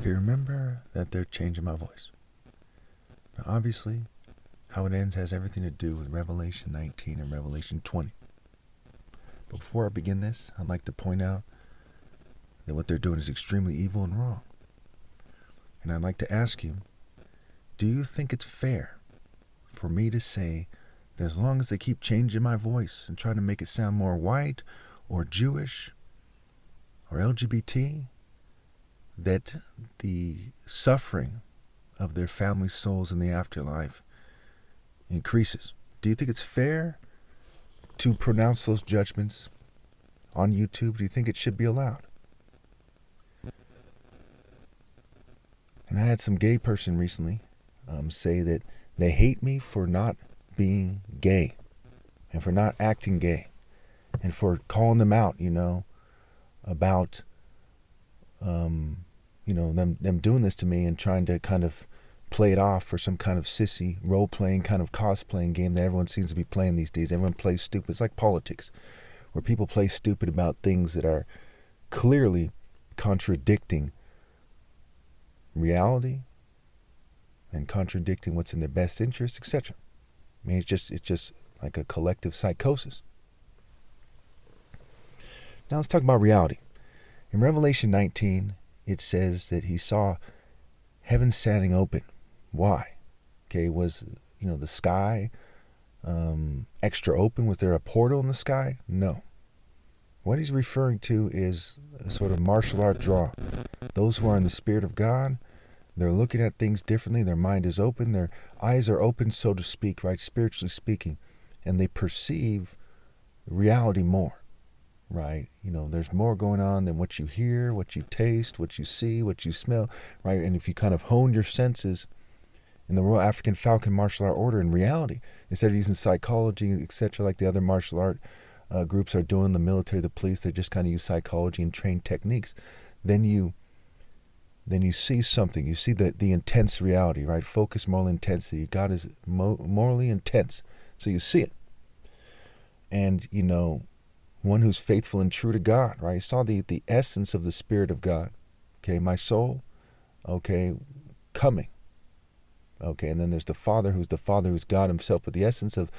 Okay, remember that they're changing my voice. Now, obviously, how it ends has everything to do with Revelation 19 and Revelation 20. But before I begin this, I'd like to point out that what they're doing is extremely evil and wrong. And I'd like to ask you, do you think it's fair for me to say that as long as they keep changing my voice and trying to make it sound more white or Jewish or LGBT, that the suffering of their family souls in the afterlife increases? Do you think it's fair to pronounce those judgments on YouTube? Do you think it should be allowed? And I had some gay person recently say that they hate me for not being gay and for not acting gay and for calling them out, about, them doing this to me and trying to kind of play it off for some kind of sissy role-playing kind of cosplaying game that everyone seems to be playing these days. Everyone plays stupid. It's like politics, where people play stupid about things that are clearly contradicting reality and contradicting what's in their best interest, etc. I mean, it's just like a collective psychosis. Now let's talk about reality. In Revelation 19, it says that he saw heaven standing open. Why? Okay, was the sky extra open? Was there a portal in the sky? No. What he's referring to is a sort of martial art draw. Those who are in the Spirit of God, they're looking at things differently. Their mind is open. Their eyes are open, so to speak, right? Spiritually speaking. And they perceive reality more, right? There's more going on than what you hear, what you taste, what you see, what you smell, right? And if you kind of hone your senses in the Royal African Falcon Martial Art Order in reality, instead of using psychology, etc., like the other martial art groups are doing, the military, the police, they just kind of use psychology and trained techniques, then you see something. You see the intense reality, right? Focus, moral intensity. God is morally intense. So you see it. And, one who's faithful and true to God, right? You saw the essence of the Spirit of God. Okay, my soul, okay, coming. Okay, and then there's the Father who's God himself, but the essence of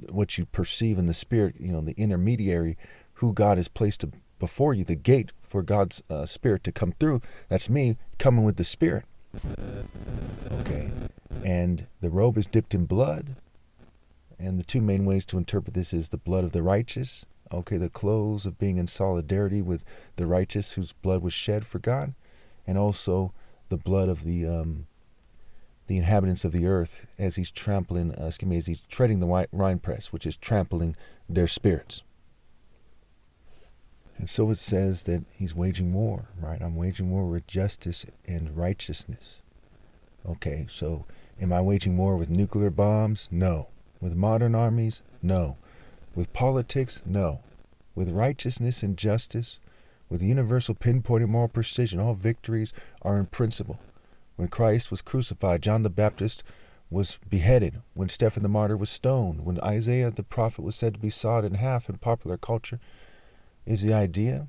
what you perceive in the Spirit, the intermediary, who God has placed before you, the gate for God's Spirit to come through. That's me coming with the Spirit. Okay, and the robe is dipped in blood, and the two main ways to interpret this is the blood of the righteous, okay, the clothes of being in solidarity with the righteous whose blood was shed for God, and also the blood of the inhabitants of the earth as he's treading the winepress, which is trampling their spirits. And so it says that he's waging war, right? I'm waging war with justice and righteousness. Okay, so am I waging war with nuclear bombs? No. With modern armies? No. With politics? No. With righteousness and justice, with universal pinpointed moral precision, all victories are in principle. When Christ was crucified, John the Baptist was beheaded. When Stephen the martyr was stoned. When Isaiah the prophet was said to be sawed in half in popular culture. Is the idea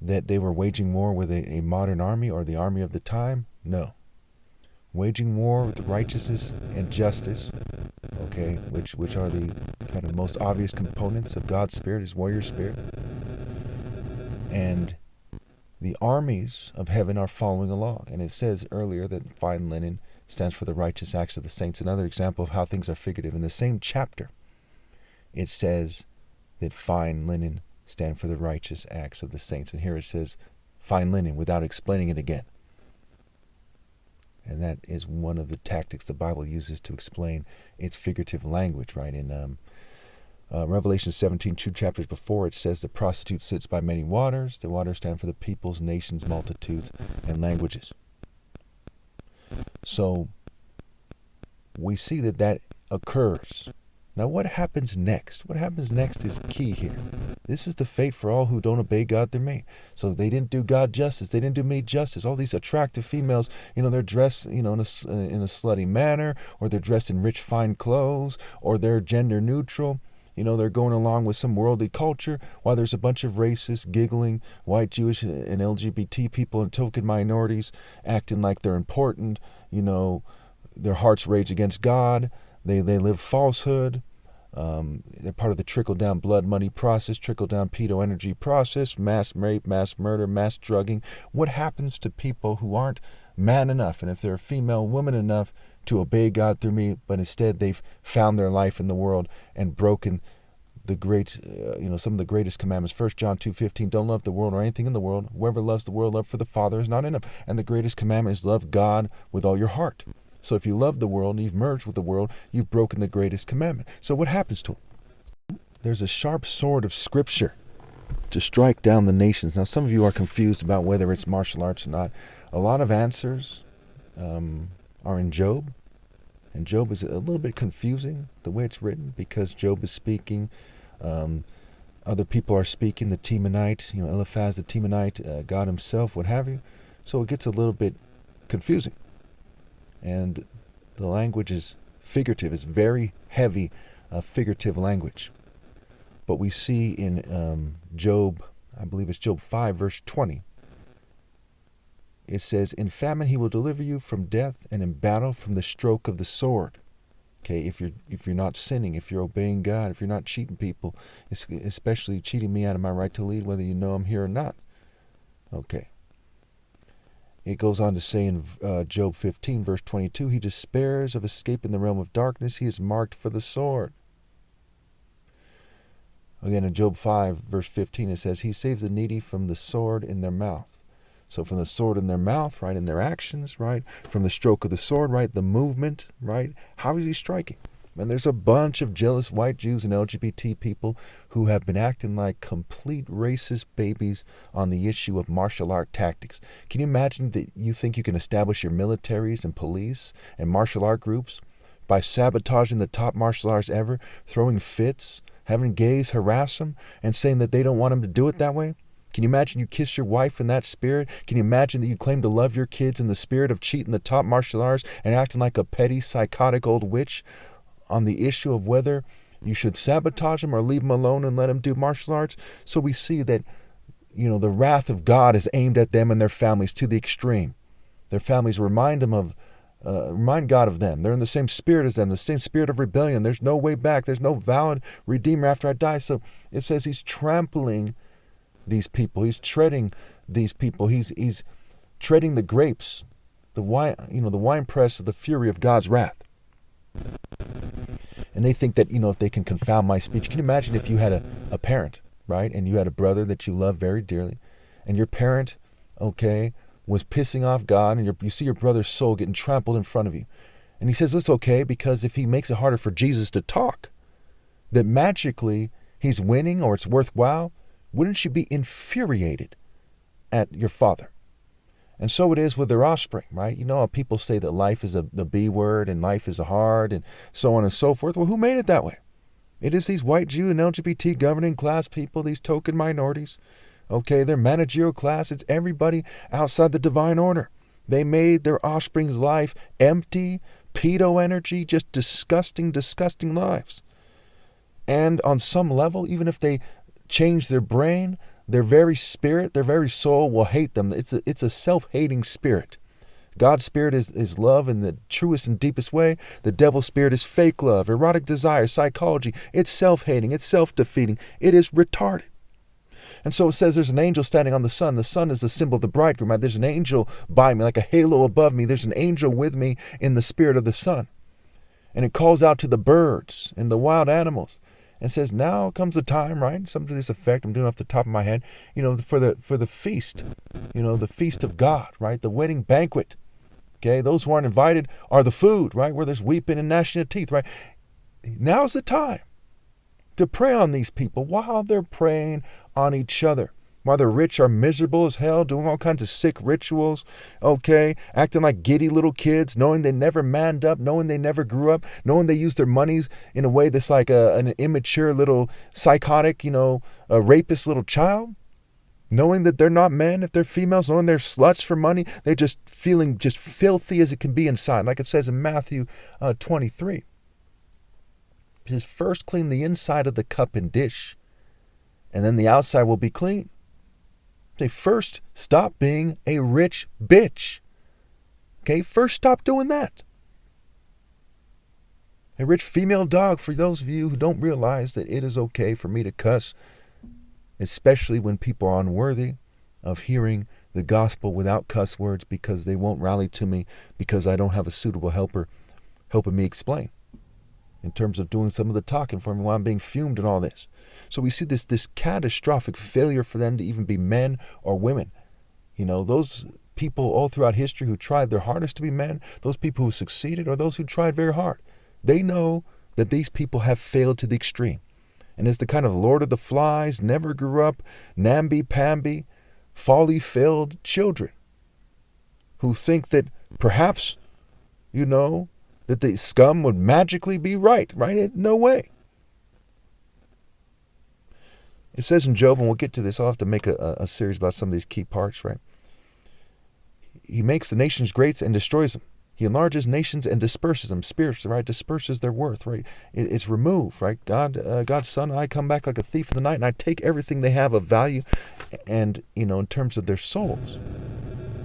that they were waging war with a modern army or the army of the time? No. Waging war with righteousness and justice, okay, which are the kind of most obvious components of God's Spirit, His warrior spirit. And the armies of heaven are following along. And it says earlier that fine linen stands for the righteous acts of the saints. Another example of how things are figurative. In the same chapter, it says that fine linen stand for the righteous acts of the saints. And here it says fine linen without explaining it again. And that is one of the tactics the Bible uses to explain its figurative language, right? In Revelation 17, 2 chapters before, it says the prostitute sits by many waters. The waters stand for the peoples, nations, multitudes, and languages. So we see that occurs. Now what happens next? What happens next is key here. This is the fate for all who don't obey God through me. So they didn't do God justice. They didn't do me justice. All these attractive females, they're dressed, in a slutty manner, or they're dressed in rich, fine clothes, or they're gender neutral. They're going along with some worldly culture while there's a bunch of racist, giggling, white, Jewish, and LGBT people and token minorities acting like they're important. Their hearts rage against God. They live falsehood. They're part of the trickle-down blood money process, trickle-down pedo energy process, mass rape, mass murder, mass drugging. What happens to people who aren't man enough, and if they're a female woman enough to obey God through me, but instead they've found their life in the world and broken the great, some of the greatest commandments. 1 John 2:15, don't love the world or anything in the world. Whoever loves the world, love for the Father is not in him. And the greatest commandment is love God with all your heart. So if you love the world and you've merged with the world, you've broken the greatest commandment. So what happens to them? There's a sharp sword of Scripture to strike down the nations. Now, some of you are confused about whether it's martial arts or not. A lot of answers are in Job. And Job is a little bit confusing, the way it's written, because Job is speaking. Other people are speaking, the Temanite, Eliphaz the Temanite, God himself, what have you. So it gets a little bit confusing. And the language is figurative. It's very heavy figurative language. But we see in Job, I believe it's Job 5, verse 20, it says, in famine he will deliver you from death, and in battle from the stroke of the sword. Okay, if you're not sinning, if you're obeying God, if you're not cheating people, especially cheating me out of my right to lead, whether you know I'm here or not. Okay. It goes on to say in Job 15, verse 22, he despairs of escaping the realm of darkness. He is marked for the sword. Again, in Job 5, verse 15, it says, he saves the needy from the sword in their mouth. So from the sword in their mouth, right, in their actions, right, from the stroke of the sword, right, the movement, right, how is he striking? And there's a bunch of jealous white Jews and LGBT people who have been acting like complete racist babies on the issue of martial art tactics. Can you imagine that you think you can establish your militaries and police and martial art groups by sabotaging the top martial arts ever, throwing fits, having gays harass them, and saying that they don't want them to do it that way? Can you imagine you kiss your wife in that spirit? Can you imagine that you claim to love your kids in the spirit of cheating the top martial arts and acting like a petty, psychotic old witch on the issue of whether you should sabotage them or leave them alone and let them do martial arts? So we see that, the wrath of God is aimed at them and their families to the extreme. Their families remind God of them. They're in the same spirit as them, the same spirit of rebellion. There's no way back. There's no valid redeemer after I die. So it says he's trampling these people. He's treading these people. He's treading the grapes, the wine press of the fury of God's wrath. And they think that, if they can confound my speech. Can you imagine if you had a parent, right? And you had a brother that you love very dearly, and your parent, was pissing off God, and you see your brother's soul getting trampled in front of you. And he says it's okay because if he makes it harder for Jesus to talk, that magically he's winning or it's worthwhile. Wouldn't you be infuriated at your father? And so it is with their offspring, right? How people say that life is the B word and life is hard and so on and so forth. Well, who made it that way? It is these white Jew and LGBT governing class people, these token minorities. Their managerial class. It's everybody outside the divine order. They made their offspring's life empty, pedo energy, just disgusting, disgusting lives. And on some level, even if they change their brain, their very spirit, their very soul will hate them. It's a self-hating spirit. God's spirit is love in the truest and deepest way. The devil's spirit is fake love, erotic desire, psychology. It's self-hating. It's self-defeating. It is retarded. And so it says there's an angel standing on the sun. The sun is the symbol of the bridegroom. Right? There's an angel by me, like a halo above me. There's an angel with me in the spirit of the sun. And it calls out to the birds and the wild animals and says, now comes the time, right? Something to this effect. I'm doing it off the top of my head. For the feast, the feast of God, right? The wedding banquet. Okay, those who aren't invited are the food, right? Where there's weeping and gnashing of teeth, right? Now's the time to pray on these people while they're praying on each other. While the rich are miserable as hell, doing all kinds of sick rituals, acting like giddy little kids, knowing they never manned up, knowing they never grew up, knowing they use their monies in a way that's like an immature little psychotic, a rapist little child. Knowing that they're not men, if they're females, knowing they're sluts for money, they're just feeling just filthy as it can be inside, like it says in Matthew 23. his first clean the inside of the cup and dish, and then the outside will be clean. Say, first, stop being a rich bitch. Okay, first stop doing that. A rich female dog, for those of you who don't realize that it is okay for me to cuss, especially when people are unworthy of hearing the gospel without cuss words because they won't rally to me because I don't have a suitable helper helping me explain in terms of doing some of the talking for me while I'm being fumed and all this. So we see this catastrophic failure for them to even be men or women. You know, those people all throughout history who tried their hardest to be men, those people who succeeded, or those who tried very hard, they know that these people have failed to the extreme. And it's the kind of Lord of the Flies, never grew up, namby-pamby, folly-filled children who think that perhaps, you know, that the scum would magically be right? No way. It says in Job, and we'll get to this, I'll have to make a series about some of these key parts, right? He makes the nations great and destroys them. He enlarges nations and disperses them spiritually, right? Disperses their worth, right? It's removed, right? God's son, I come back like a thief in the night, and I take everything they have of value, and, you know, in terms of their souls,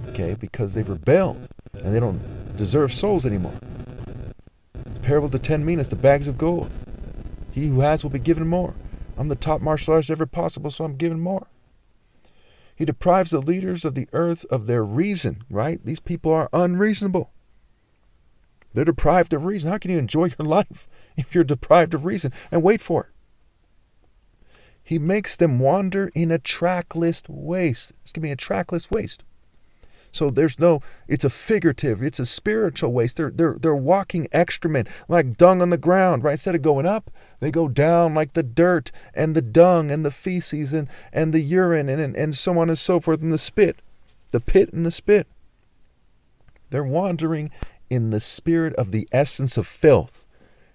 okay? Because they've rebelled, and they don't deserve souls anymore. The parable of the 10 minas, the bags of gold. He who has will be given more. I'm the top martial artist ever possible, so I'm giving more. He deprives the leaders of the earth of their reason, right? These people are unreasonable. They're deprived of reason. How can you enjoy your life if you're deprived of reason? And wait for it. He makes them wander in a trackless waste. It's going to be a trackless waste. So it's a figurative, it's a spiritual waste. They're walking excrement like dung on the ground, right? Instead of going up, they go down like the dirt and the dung and the feces and the urine and so on and so forth, and the pit and the spit. They're wandering in the spirit of the essence of filth.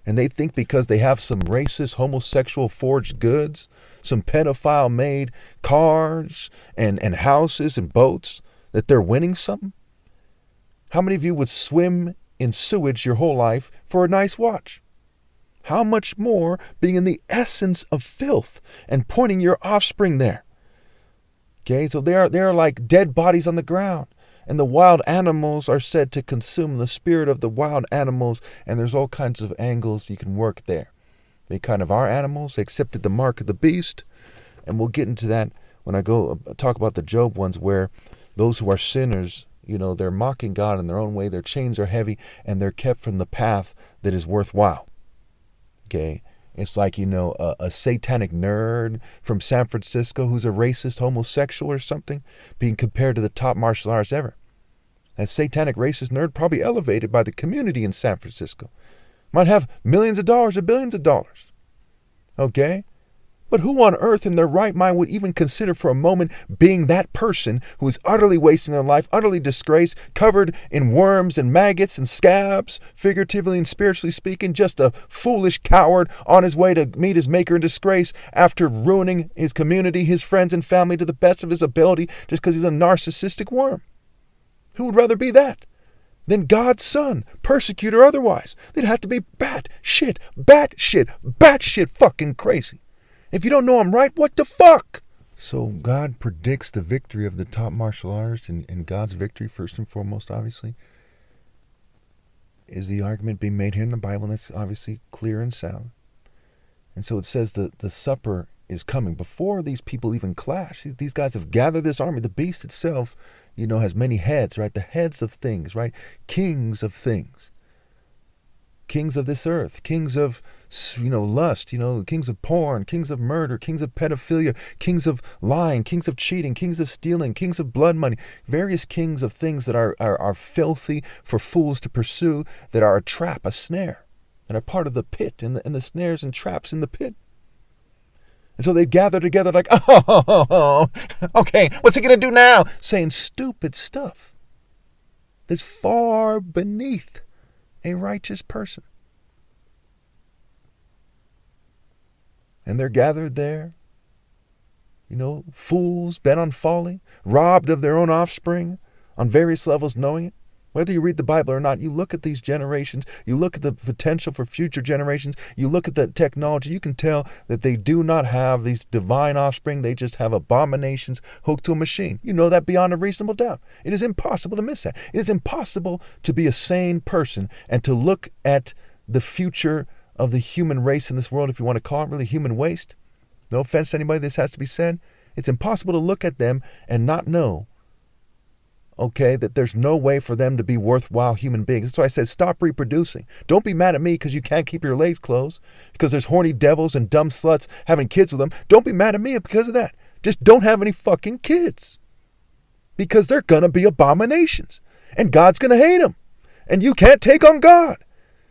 And they think because they have some racist, homosexual forged goods, some pedophile made cars and houses and boats, that they're winning something? How many of you would swim in sewage your whole life for a nice watch? How much more being in the essence of filth and pointing your offspring there? Okay, so they are like dead bodies on the ground. And the wild animals are said to consume the spirit of the wild animals, and there's all kinds of angles you can work there. They kind of are animals. They accepted the mark of the beast, and we'll get into that when I go talk about the Job ones, where those who are sinners, you know, they're mocking God in their own way. Their chains are heavy, and they're kept from the path that is worthwhile. Okay? It's like, you know, a satanic nerd from San Francisco who's a racist homosexual or something being compared to the top martial artists ever. That satanic racist nerd probably elevated by the community in San Francisco. Might have millions of dollars or billions of dollars. Okay? But who on earth in their right mind would even consider for a moment being that person who is utterly wasting their life, utterly disgraced, covered in worms and maggots and scabs, figuratively and spiritually speaking, just a foolish coward on his way to meet his maker in disgrace after ruining his community, his friends and family to the best of his ability just because he's a narcissistic worm? Who would rather be that than God's son, persecutor or otherwise? They'd have to be batshit fucking crazy. If you don't know I'm right, what the fuck? So God predicts the victory of the top martial artist, and God's victory, first and foremost, obviously, is the argument being made here in the Bible, and that's obviously clear and sound. And so it says that the supper is coming. Before these people even clash, these guys have gathered this army. The beast itself, you know, has many heads, right? The heads of things, right? Kings of things. Kings of this earth, kings of, you know, lust, you know, kings of porn, kings of murder, kings of pedophilia, kings of lying, kings of cheating, kings of stealing, kings of blood money, various kings of things that are filthy for fools to pursue, that are a trap, a snare, and are part of the pit and the snares and traps in the pit. And so they gather together like, oh, okay, what's he going to do now? Saying stupid stuff that's far beneath a righteous person. And they're gathered there, you know, fools bent on folly, robbed of their own offspring, on various levels knowing it. Whether you read the Bible or not, you look at these generations, you look at the potential for future generations, you look at the technology, you can tell that they do not have these divine offspring. They just have abominations hooked to a machine. You know that beyond a reasonable doubt. It is impossible to miss that. It is impossible to be a sane person and to look at the future of the human race in this world, if you want to call it really human waste. No offense to anybody, this has to be said. It's impossible to look at them and not know, okay, that there's no way for them to be worthwhile human beings. That's why I said stop reproducing. Don't be mad at me because you can't keep your legs closed, because there's horny devils and dumb sluts having kids with them. Don't be mad at me because of that. Just don't have any fucking kids, because they're going to be abominations and God's going to hate them and you can't take on God.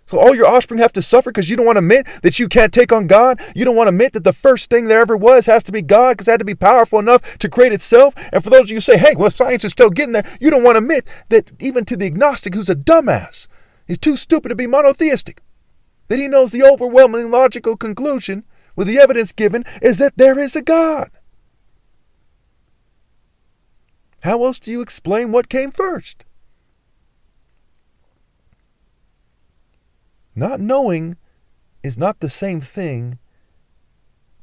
So all your offspring have to suffer because you don't want to admit that you can't take on God. You don't want to admit that the first thing there ever was has to be God, because it had to be powerful enough to create itself. And for those of you who say, hey, well, science is still getting there, you don't want to admit that even to the agnostic who's a dumbass, he's too stupid to be monotheistic, that he knows the overwhelming logical conclusion with the evidence given is that there is a God. How else do you explain what came first? Not knowing is not the same thing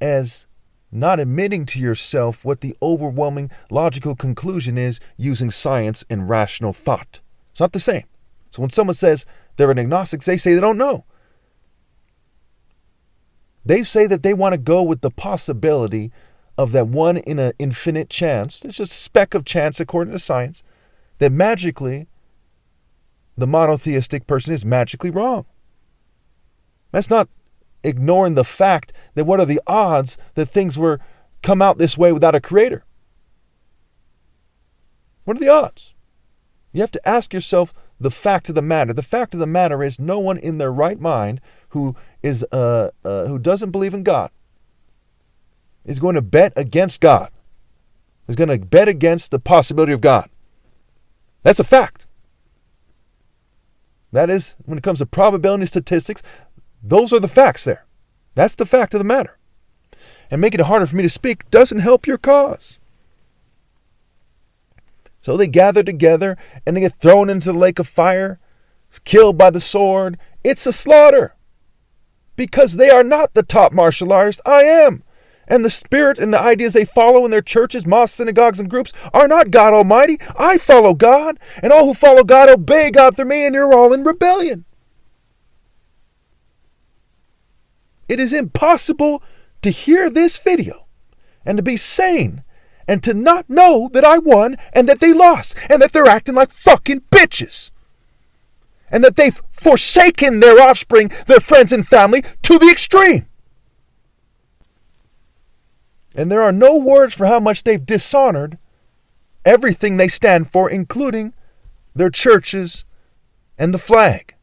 as not admitting to yourself what the overwhelming logical conclusion is using science and rational thought. It's not the same. So when someone says they're an agnostic, they say they don't know. They say that they want to go with the possibility of that one in an infinite chance. It's just a speck of chance according to science, that magically the monotheistic person is magically wrong. That's not ignoring the fact that what are the odds that things were come out this way without a creator? What are the odds? You have to ask yourself the fact of the matter. The fact of the matter is no one in their right mind who doesn't believe in God is going to bet against God. Is going to bet against the possibility of God. That's a fact. That is, when it comes to probability and statistics, those are the facts there. That's the fact of the matter. And making it harder for me to speak doesn't help your cause. So they gather together and they get thrown into the lake of fire, killed by the sword. It's a slaughter. Because they are not the top martial artist. I am. And the spirit and the ideas they follow in their churches, mosques, synagogues, and groups are not God Almighty. I follow God. And all who follow God obey God through me, and you're all in rebellion. It is impossible to hear this video and to be sane and to not know that I won and that they lost and that they're acting like fucking bitches and that they've forsaken their offspring, their friends and family to the extreme. And there are no words for how much they've dishonored everything they stand for, including their churches and the flag.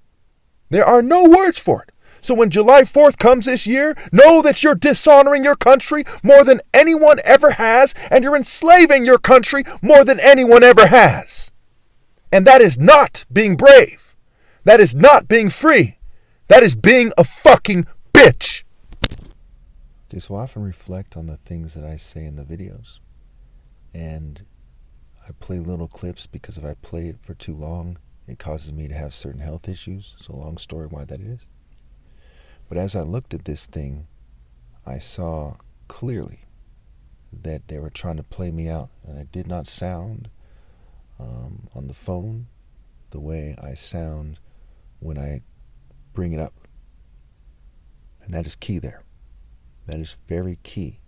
There are no words for it. So when July 4th comes this year, know that you're dishonoring your country more than anyone ever has, and you're enslaving your country more than anyone ever has. And that is not being brave. That is not being free. That is being a fucking bitch. Okay, so I often reflect on the things that I say in the videos. And I play little clips because if I play it for too long, it causes me to have certain health issues. So long story why that is. But as I looked at this thing, I saw clearly that they were trying to play me out. And I did not sound on the phone the way I sound when I bring it up. And that is key there. That is very key.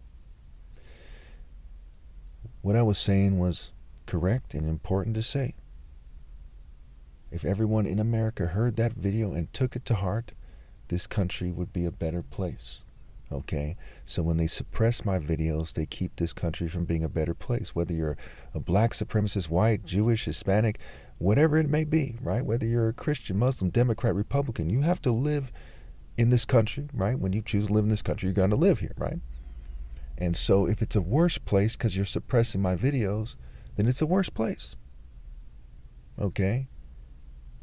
What I was saying was correct and important to say. If everyone in America heard that video and took it to heart, this country would be a better place. Okay? So when they suppress my videos, they keep this country from being a better place. Whether you're a black supremacist, white, Jewish, Hispanic, whatever it may be, right? Whether you're a Christian, Muslim, Democrat, Republican, you have to live in this country, right? When you choose to live in this country, you're going to live here, right? And so if it's a worse place because you're suppressing my videos, then it's a worse place. Okay?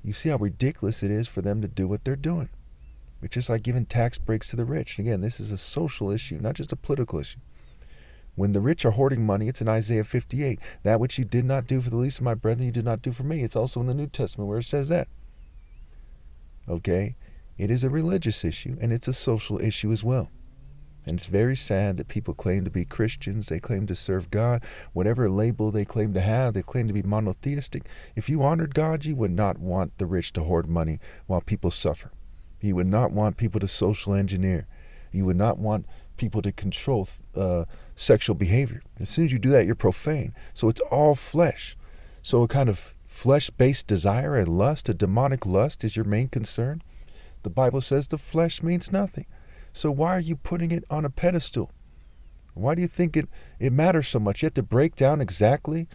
You see how ridiculous it is for them to do what they're doing. It's just like giving tax breaks to the rich. Again, this is a social issue, not just a political issue. When the rich are hoarding money, it's in Isaiah 58. That which you did not do for the least of my brethren, you did not do for me. It's also in the New Testament where it says that. Okay? It is a religious issue, and it's a social issue as well. And it's very sad that people claim to be Christians, they claim to serve God, whatever label they claim to have, they claim to be monotheistic. If you honored God, you would not want the rich to hoard money while people suffer. You would not want people to social engineer. You would not want people to control sexual behavior. As soon as you do that, you're profane. So it's all flesh. So a kind of flesh-based desire and lust, a demonic lust, is your main concern. The Bible says the flesh means nothing. So why are you putting it on a pedestal? Why do you think it matters so much? You have to break down exactly,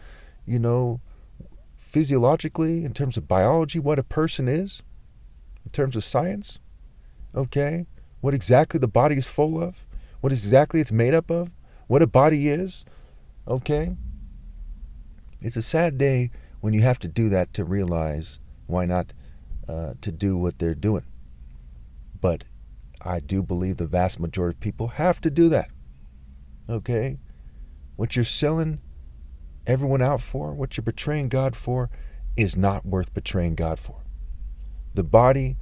physiologically, in terms of biology, what a person is, in terms of science, okay? What exactly the body is full of, what exactly it's made up of, what a body is, okay? It's a sad day when you have to do that to realize why not to do what they're doing. But I do believe the vast majority of people have to do that. Okay? What you're selling everyone out for, what you're betraying God for, is not worth betraying God for. The body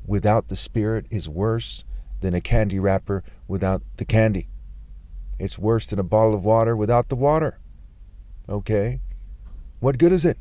without the spirit is worse than a candy wrapper without the candy. It's worse than a bottle of water without the water. Okay? What good is it?